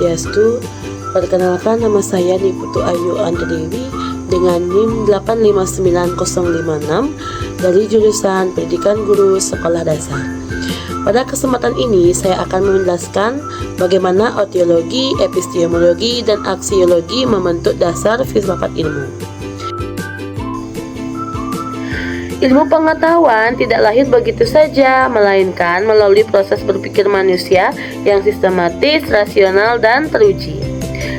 Swastiastu. Perkenalkan, nama saya Niputu Ayu Andrewi dengan NIM 859.056 dari jurusan Pendidikan Guru Sekolah Dasar. Pada kesempatan ini saya akan menjelaskan bagaimana etiologi, epistemologi, dan aksiologi membentuk dasar filsafat ilmu. Ilmu pengetahuan tidak lahir begitu saja, melainkan melalui proses berpikir manusia yang sistematis, rasional, dan teruji.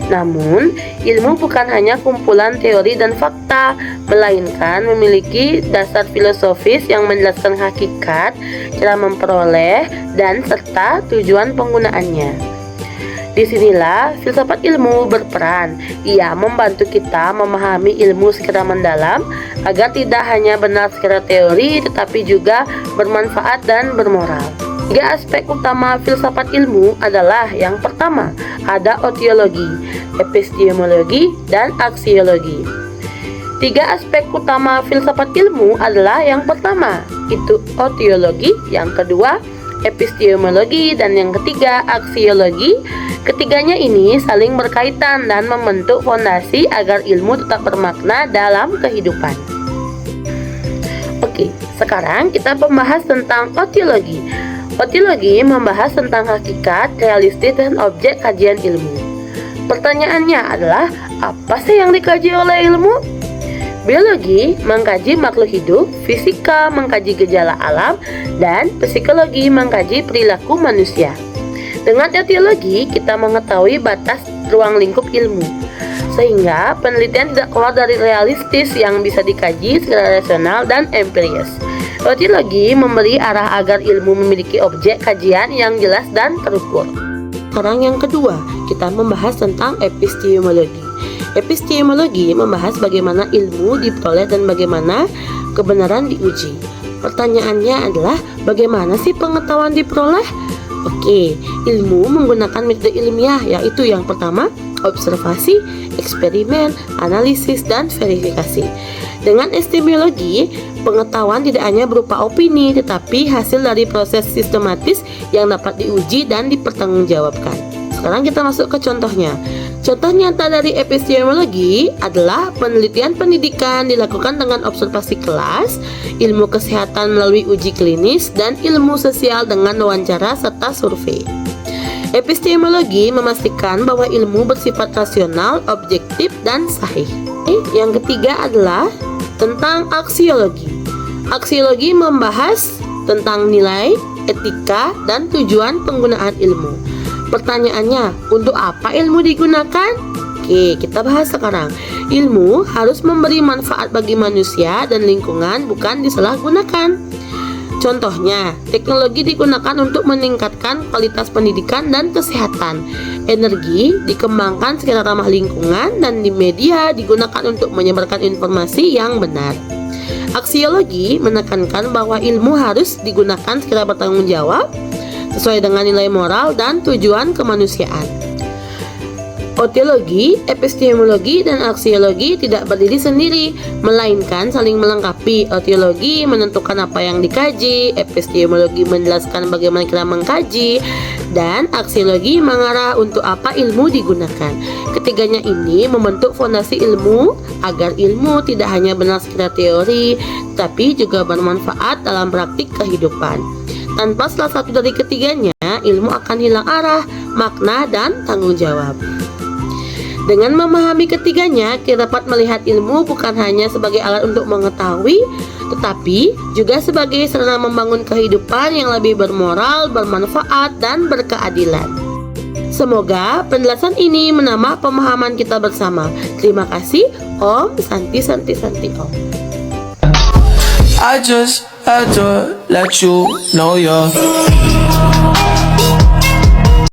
Namun, ilmu bukan hanya kumpulan teori dan fakta, melainkan memiliki dasar filosofis yang menjelaskan hakikat, cara memperoleh, dan serta tujuan penggunaannya. Disinilah filsafat ilmu berperan. Ia membantu kita memahami ilmu secara mendalam agar tidak hanya benar secara teori tetapi juga bermanfaat dan bermoral. 3 aspek utama filsafat ilmu adalah yang pertama, ada etiologi, epistemologi, dan aksiologi. 3 aspek utama filsafat ilmu adalah yang pertama, itu etiologi, yang kedua, epistemologi, dan yang ketiga, aksiologi. Ketiganya ini saling berkaitan dan membentuk fondasi agar ilmu tetap bermakna dalam kehidupan. Oke, sekarang kita membahas tentang etiologi. Etiologi membahas tentang hakikat, realistis, dan objek kajian ilmu. Pertanyaannya adalah, apa sih yang dikaji oleh ilmu? Biologi mengkaji makhluk hidup, fisika mengkaji gejala alam, dan psikologi mengkaji perilaku manusia. Dengan etiologi, kita mengetahui batas ruang lingkup ilmu, sehingga penelitian tidak keluar dari realistis yang bisa dikaji secara rasional dan empiris. Etiologi memberi arah agar ilmu memiliki objek kajian yang jelas dan terukur. Sekarang yang kedua, kita membahas tentang epistemologi. Epistemologi membahas bagaimana ilmu diperoleh dan bagaimana kebenaran diuji. Pertanyaannya adalah, bagaimana sih pengetahuan diperoleh? Oke, ilmu menggunakan metode ilmiah, yaitu yang pertama, observasi, eksperimen, analisis, dan verifikasi. Dengan epistemologi, pengetahuan tidak hanya berupa opini, tetapi hasil dari proses sistematis yang dapat diuji dan dipertanggungjawabkan. Sekarang kita masuk ke contohnya. Contoh nyata dari epistemologi adalah penelitian pendidikan dilakukan dengan observasi kelas, ilmu kesehatan melalui uji klinis, dan ilmu sosial dengan wawancara serta survei. Epistemologi memastikan bahwa ilmu bersifat rasional, objektif, dan sahih. Yang ketiga adalah tentang aksiologi. Aksiologi membahas tentang nilai, etika, dan tujuan penggunaan ilmu. Pertanyaannya, untuk apa ilmu digunakan? Oke, kita bahas sekarang. Ilmu harus memberi manfaat bagi manusia dan lingkungan, bukan disalahgunakan. Contohnya, teknologi digunakan untuk meningkatkan kualitas pendidikan dan kesehatan. Energi dikembangkan secara ramah lingkungan, dan di media digunakan untuk menyebarkan informasi yang benar. Aksiologi menekankan bahwa ilmu harus digunakan secara bertanggung jawab, sesuai dengan nilai moral dan tujuan kemanusiaan. Etiologi, epistemologi, dan aksiologi tidak berdiri sendiri, melainkan saling melengkapi. Etiologi menentukan apa yang dikaji, epistemologi menjelaskan bagaimana kita mengkaji, dan aksiologi mengarah untuk apa ilmu digunakan. Ketiganya ini membentuk fondasi ilmu agar ilmu tidak hanya benar secara teori, tapi juga bermanfaat dalam praktik kehidupan. Tanpa salah satu dari ketiganya, ilmu akan hilang arah, makna, dan tanggung jawab. Dengan memahami ketiganya, kita dapat melihat ilmu bukan hanya sebagai alat untuk mengetahui, tetapi juga sebagai sarana membangun kehidupan yang lebih bermoral, bermanfaat, dan berkeadilan. Semoga penjelasan ini menambah pemahaman kita bersama. Terima kasih. Om Santi Santi Santi Om. I just had to let you know you're